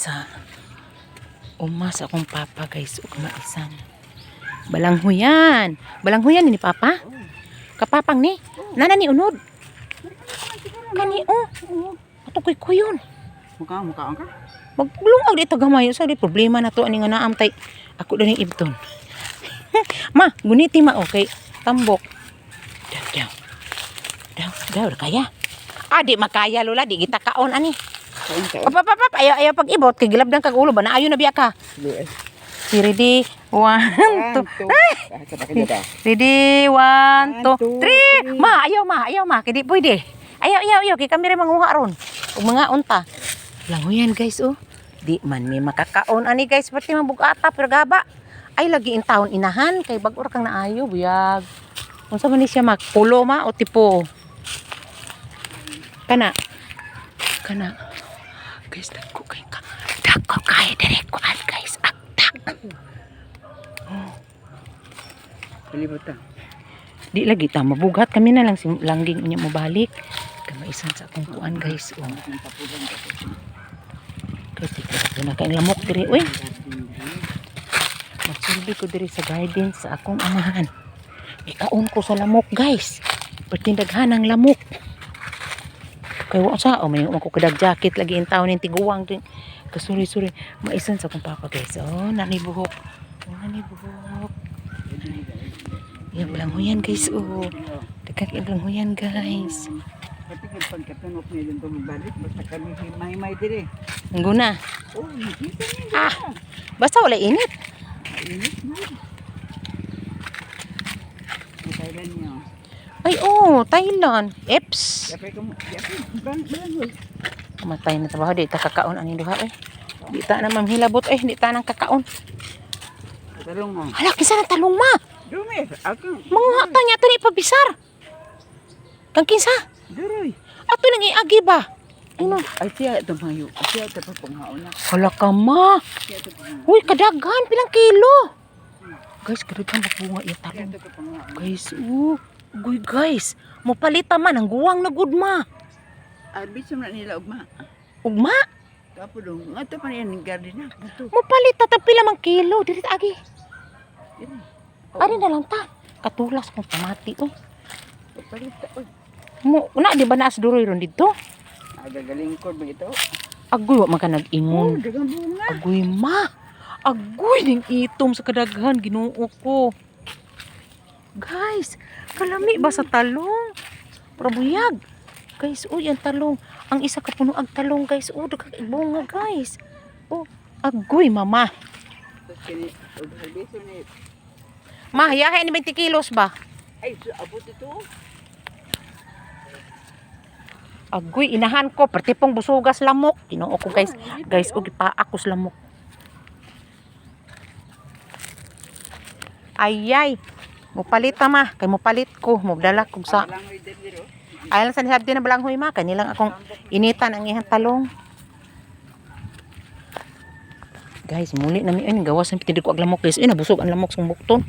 sa umas akong papa guys ug maisan. Balanghuyan. Balanghuyan ni papa? Kapapang ni. Nana ni unod. Kani Ato koy kuyon. Mukaon ka? Maglungag dito gamay sa di problema na to ani nga naam tay ako dani ibton. Ma, guniti ma okay. Tambok. Daw kaya. Di makaya lola di kita kaon ani. Papa, ayaw pag ibot kay gilabdan kag ulo ba na ayo na biya ka. Si ready 1 2. Ready 1 2 3. Ayaw ma kay di pwede. Ayaw kay kami rin manguha ron. Ug mga unta. Langhuyan guys Di man may makakaon ani guys pati mabugata pero gaba. Ay lagi in taon inahan kay bag-o kang naayo buyag. Unsa man ni siya magpulo ma o tipo. Kana. Guys, dagko kay dire kuan guys. Palibutan. Di lagi ta mabugat kami na lang si langging unya mo balik. Kamaisan sa akong kuan guys. Guys, ito na kay lamok dire uy. Magsulbi ko dire sa garden sa akong amahan. Ikaon ko sa lamok guys. Pertindaghan ang lamok. Kay wa sa may ko kadag jacket lagi in taon ning tiguwang din. Kasuri maisan sa akong papa guys. Nani buhok. Yang langhuyan guys Dekat yang langhuyan guys. Pati kung pagkatanok niya dito magbalik, basta kami himay-himay dire. Guna. Nakita niya. Basta wala init. Init na. Thailand niya. Ay Thailand. Eps. Yapay balangoy. Matay na trabaho di ta kakaon ani duha Di ta na mamhilabot di ta nang kakaon. Talong mo. Hala kinsa na talong ma? Dumi, ako. Manguha ta nya tani pabisar. Kang kinsa? Duroy. Ato nang iagi ba? Ano? Ay siya ito mayo. Siya ito pa panghaon na. Hala ka ma. Siya ito panghaon. Uy kadaghan pilang kilo. Guys, kadaghan bunga ya talong. Ito pa panghaon. Guys, guy guys. Mopalita man ang guwang na gud ma. Arbitso na nila ugma. Ugma? Kapo dong. Nga ito pa niya ng garden na. Mopalita ta pila man kilo diri agi. Ari na lang ta. Katulas kong pamati Palita. Na di ba naas duroy ron dito? Agagaling ko ba ito? Agoy wa man ka nag-ingon. Dagang bunga. Agoy ma. Agoy ning itom sa kadaghan Ginoo ko. Guys, kalami ba sa talong? Prabuyag. Guys, ang talong. Ang isa ka puno ag talong guys. Daghang bunga guys. Agoy mama. Arbitso ni. Ma, yahay ni 20 kilos ba? Ay, abot ito. Agoy, inahan ko. Perti pong busugas lamok. Ginoo ko guys. Guys, ipaakos lamok. Ayay. Mupalit ta ma. Kay mupalit ko. Mugdala kog sa. Ay lang sa nisabdi na balanghoy ma. Kanilang akong initan ang ihang talong. Guys, muli na mi. Gawas ang pitidig ko ag lamok guys. Nabusog ang lamok sa bukton.